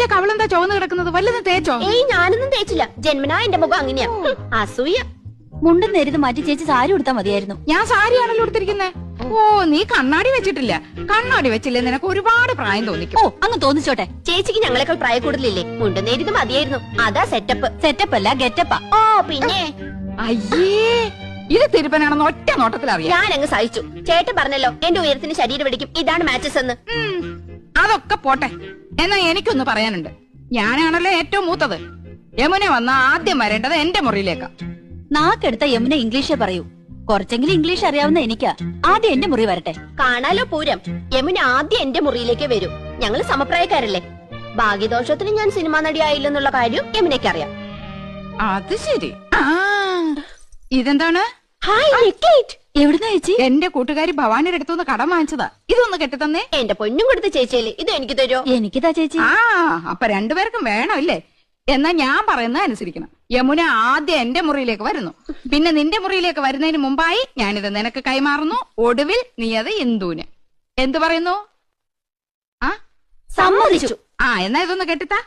നിന്റെ കവളെന്താ ചുവന്ന് കിടക്കുന്നത്? വല്ലതും തേച്ചോ? ഏയ് ഞാനൊന്നും തേച്ചില്ല. ജന്മനാ എന്റെ മുഖം അങ്ങനെയാ. അസൂയ. മുണ്ടും നേരിത് മാറ്റി ചേച്ചി സാരി ഉടുത്താ മതിയായിരുന്നു. ഞാൻ സാരിയാണല്ലോ ഉടുത്തിരിക്കുന്നേ. ഓ, നീ കണ്ണാടി വെച്ചിട്ടില്ല. കണ്ണാടി വെച്ചില്ലേ നിനക്ക് ഒരുപാട് പ്രായം തോന്നിക്കും. ഓ, അങ്ങ് തോന്നിച്ചോട്ടെ. ചേച്ചിക്ക് ഞങ്ങളെക്കാൾ പ്രായ കൂടുതലില്ലേ? മുണ്ടും നേരിത് മതിയായിരുന്നു. അതാ സെറ്റപ്പ്. സെറ്റപ്പ് അല്ല ഗെറ്റപ്പാ. ഓ പിന്നെ അയ്യേ, ഇത് തിരുപ്പനാണെന്ന് ഒറ്റ നോട്ടത്തിൽ അറിയാം. ഞാനങ്ങ് സഹിച്ചു. ചേട്ടൻ പറഞ്ഞല്ലോ എന്റെ ഉയരത്തിന് ശരീരം പിടിക്കും, ഇതാണ് മാച്ചസ് എന്ന്. അതൊക്കെ പോട്ടെ. എന്നാ എനിക്കൊന്ന് പറയാനുണ്ട്. ഞാനാണല്ലോ ഏറ്റവും മൂത്തത്. യമുന വന്ന ആദ്യം വരേണ്ടത് എന്റെ മുറിയിലേക്കാ. നാക്കെടുത്ത യമുന ഇംഗ്ലീഷേ പറയൂ. കുറച്ചെങ്കിലും ഇംഗ്ലീഷ് അറിയാവുന്ന എനിക്കാ. ആദ്യം എന്റെ മുറി വരട്ടെ. കാണാലോ പൂരം. യമുന ആദ്യം എന്റെ മുറിയിലേക്ക് വരൂ. ഞങ്ങള് സമപ്രായക്കാരല്ലേ. ഭാഗ്യദോഷത്തിന് ഞാൻ സിനിമാ നടിയായില്ലെന്നുള്ള കാര്യം യമുനയ്ക്ക് അറിയാം. അത് ശരി. ഇതെന്താണ്? എവിടുന്ന ചേച്ചി? എന്റെ കൂട്ടുകാരി ഭവാനിയുടെ അടുത്തുനിന്ന് കടം വാങ്ങിച്ചതാ. ഇതൊന്ന് കെട്ടിത്തന്നേ. എന്റെ പൊന്നും കൊടുത്ത ചേച്ചിയല്ലേ, ഇത് എനിക്ക് തരുമോ? എനിക്കിതാ ചേച്ചി. അപ്പൊ രണ്ടുപേർക്കും വേണം ഇല്ലേ? എന്നാ ഞാൻ പറയുന്നത് അനുസരിക്കണം. യമുന ആദ്യം എന്റെ മുറിയിലേക്ക് വരുന്നു, പിന്നെ നിന്റെ മുറിയിലേക്ക് വരുന്നതിന് മുമ്പായി ഞാനിത് നിനക്ക് കൈമാറുന്നു. ഒടുവിൽ നീ അത് ഇന്ദുവിന്. എന്തു പറയുന്നു? സമ്മതിച്ചു. എന്നാ ഇതൊന്ന് കെട്ടിത്താ.